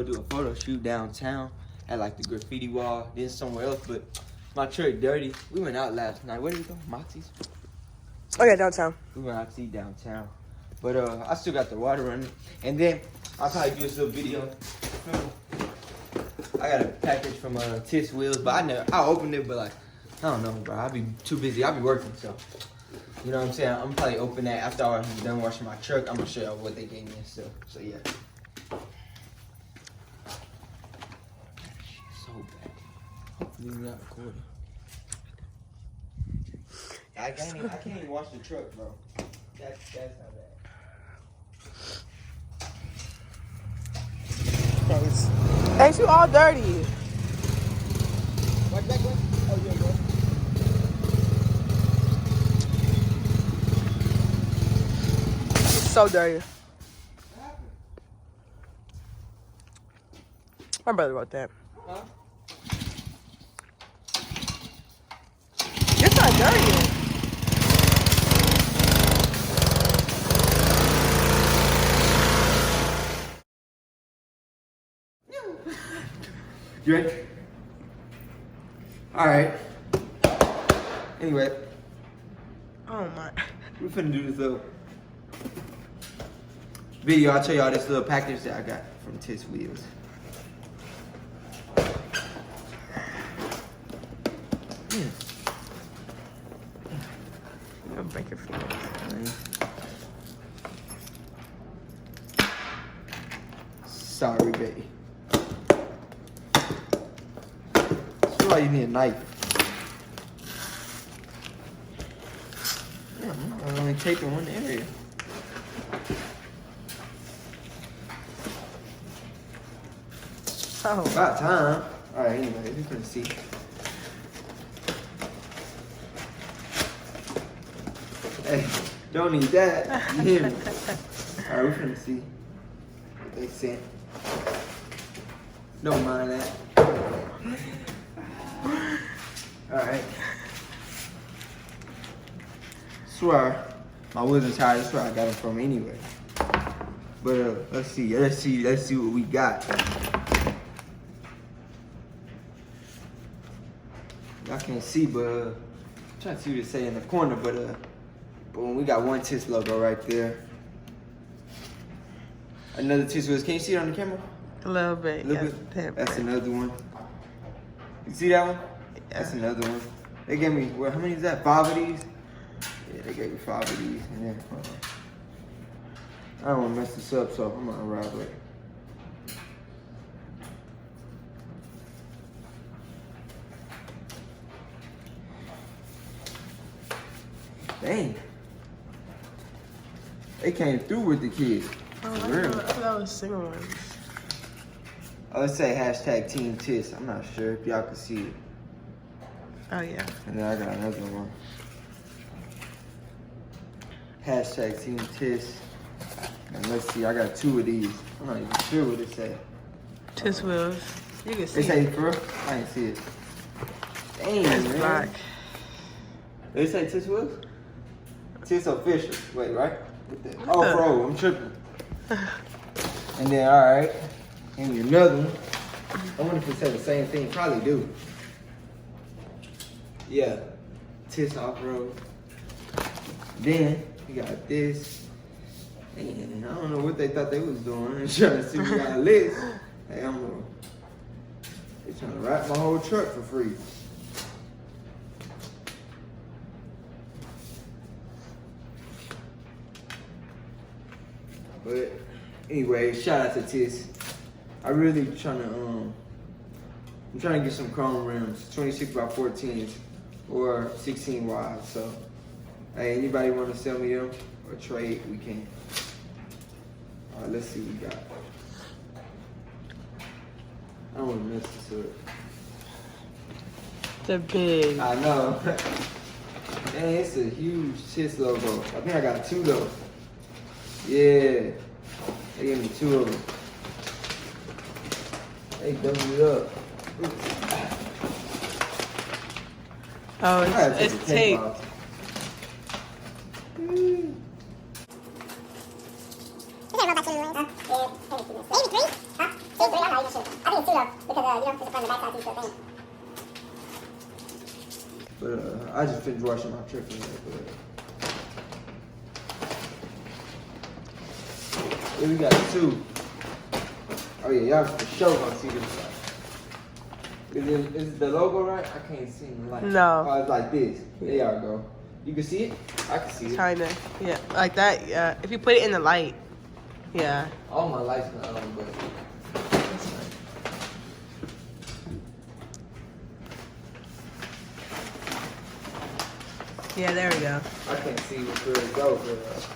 go do a photo shoot downtown at like the graffiti wall, then somewhere else. But my truck dirty. We went out last night. Where did we go? Moxie's. Oh yeah, downtown. We went out to eat downtown. But I still got the water running. And then I'll probably do this little video. I got a package from Tiss Wheels, but I opened it, but like, I don't know, bro. I'll be too busy. I'll be working, so. You know what I'm saying? I'm probably open that after I'm done washing my truck. I'm gonna show y'all what they gave me and stuff. So yeah. So bad. Hopefully we're not recording. I can't even wash the truck, bro. That's how bad. Ain't you all dirty? Watch that one. Oh yeah, bro. So dirty. My brother wrote that. Huh? It's not dirty. You ready? Alright. Anyway. Oh my. We finna do this little video. I'll show y'all this little package that I got from Tiss Wheels. I'll break your fingers. Sorry, baby. That's why you need a knife. Yeah, I'm only taping one area. Oh. About time. Alright, anyway, we can see. Hey, don't need that. You hear me? Alright, we're finna see what they sent. Don't mind that. Alright. Swear, my wheels are tired. That's where I got them from anyway. But let's see what we got. Y'all can't see, but I'm trying to see what it say in the corner, but boom, we got one Tiss logo right there. Another Tiss Wheels. Can you see it on the camera? A little bit. A little bit? That's another one. You see that one? Yeah. That's another one. They gave me, well, how many is that? 5 of these? Yeah, they gave me 5 of these. And then, I don't want to mess this up, so I'm going to unravel it. Dang. They came through with the kids. Oh, For real. I thought that was single ones. Oh, let's say hashtag Team Tiss. I'm not sure if y'all can see it. Oh, yeah. And then I got another one. Hashtag Team Tiss. And let's see, I got 2 of these. I'm not even sure what it say. Tiss Wheels. You can see They say it. for real? I didn't see it. Dang, It's man. black. They say Tiss Wheels? Tiss Official. Wait, right? What Oh, the- bro, I'm tripping. And then, alright. And another one. I wonder if it say the same thing. Probably do. Yeah. Tiss Off-Road. Then, we got this. And I don't know what they thought they was doing. I'm trying to see what got a list. Hey, I'm gonna... They trying to wrap my whole truck for free. But anyway, shout out to Tiss. I really trying to I'm trying to get some chrome rims, 26 by 14s or 16 wide. So hey, anybody want to sell me them or trade, we can. All right, let's see what we got. I don't want to mess this up. They're big. I know. Dang, it's a huge Tiss logo. I think I got 2 though. Yeah. They gave me 2 of them. They doubled it up. Oh, it's tape. Maybe 3? Huh? 3? But I just finished washing my truck anyway. But we got two. Oh yeah, y'all for sure gonna see this side. Is the logo right? I can't see the light. No. Oh, it's like this. There y'all go. You can see it? I can see it. Kinda. Yeah. Like that. Yeah. If you put it in the light. Yeah. All my lights not on, but that's fine. Yeah. There we go. I can't see where it goes, but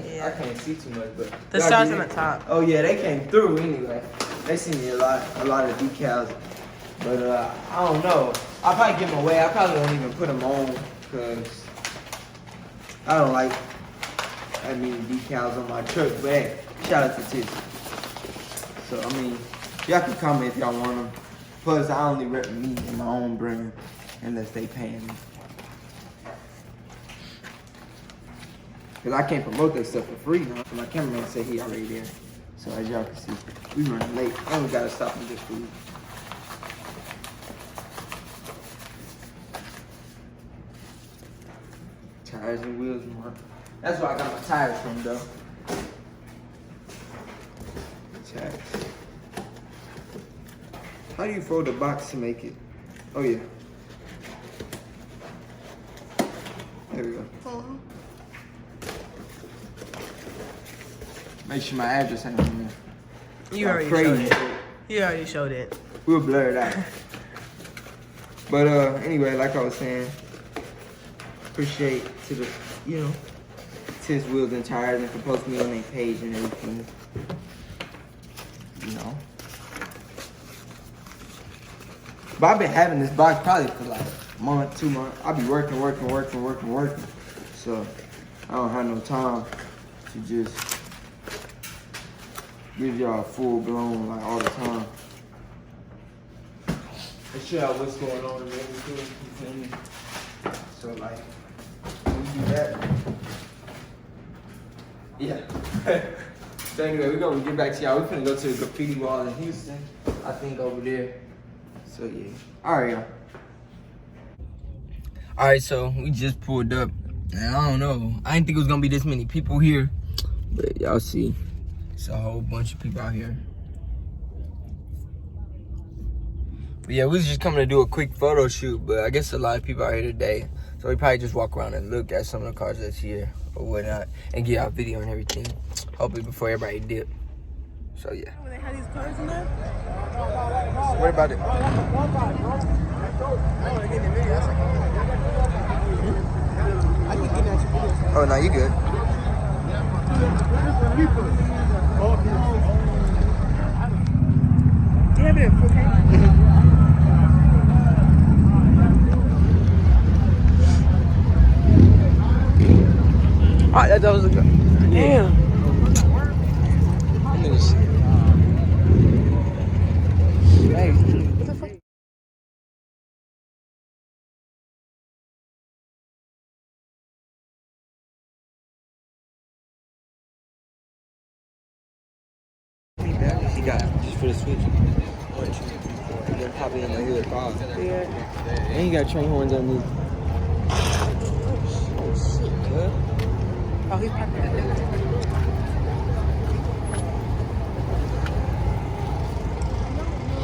Yeah. I can't see too much, but The stars on the top. Oh yeah, they came through anyway. They seen me a lot of decals, but I don't know. I'll probably give them away. I probably won't even put them on because I don't like that many decals on my truck. But hey, shout out to Tiz. So I mean, y'all can comment if y'all want them. Plus, I only rep me and my own brand unless they paying me. Cause I can't promote that stuff for free, huh? My cameraman said he already there. So as y'all can see, we running late. And we gotta stop and get food. Tires and wheels, man. That's where I got my tires from, though. Tires. How do you fold the box to make it? Oh yeah. There we go. Make sure my address ain't on there. You already showed it. You already showed it. We'll blur it out. But anyway, like I was saying, appreciate to the, you know, Tiz Wheels and Tires and for posting me on their page and everything. You know. But I've been having this box probably for like a month, 2 months. I'll be working. So I don't have no time to just give y'all full blown like all the time. Let's show y'all what's going on and everything. You feel me? So like when we do that. Yeah. So anyway, we're gonna get back to y'all. We're gonna go to the graffiti wall in Houston. I think over there. So yeah. Alright, y'all. Alright, so we just pulled up. And I don't know. I didn't think it was gonna be this many people here. But y'all see. It's a whole bunch of people out here. But yeah, we was just coming to do a quick photo shoot, but I guess a lot of people out here today. So we probably just walk around and look at some of the cars that's here or whatnot and get our video and everything. Hopefully before everybody dip. So yeah. When they had these cars in there? What about it? Oh no, you good. You have it in 4K? Alright, that was a good. Damn. Hey. What the fuck? He got just for the switch. 1, 2, 3, 4. And then pop it in the hood 5. Yeah. And he got train horns underneath. Good. Oh, he's parked right there.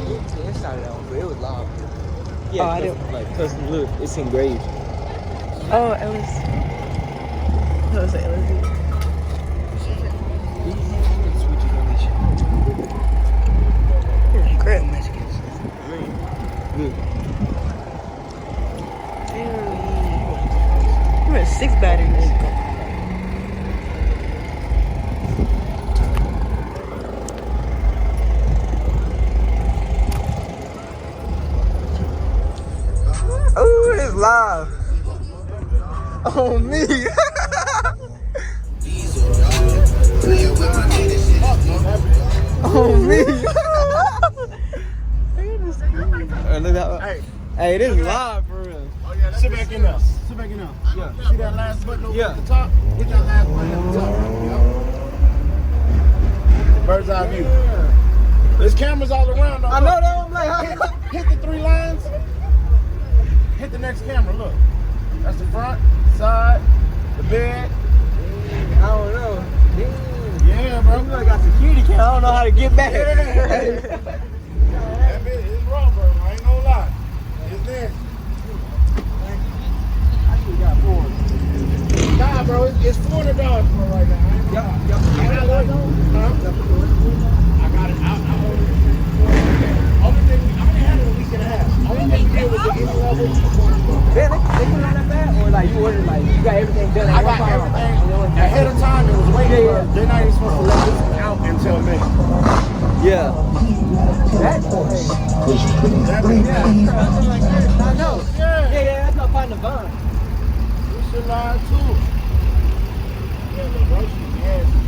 The inside of that one, but it was loud. Oh, I didn't. Like custom look. It's engraved. Oh, it was. What was it? Grip. Look. Damn. We're at 6 batteries. Oh, it's live. Oh, me. Oh, me. Look at that. Hey, this is live for real. Oh, yeah, sit back in there. Sit back in there. Yeah. See that last button over at the top? Hit that last button at the top. Yeah. Bird's eye view. There's cameras all around. Though. I know that. I'm like, Hit the 3 lines. Hit the next camera. Look. That's the front, side, the bed. I don't know. Yeah, bro. I got security cam. I don't know how to get back. That bit is raw, bro. I ain't gonna lie. It's nasty. I actually got 4. Nah, bro. It's $400 for right now. I got it. Only thing I'm gonna have it a week and a half. Only thing we did was the entry level. Man, they put on that bad? Or like you ordered, like you got everything done at I one got time? everything ahead of time. It was waiting. Yeah. They're not even supposed to let this out until May. Yeah. That's crazy. Yeah, something like that. I know. Yeah, that's not finding the bond. You should lie too. Yeah, bro, she nasty.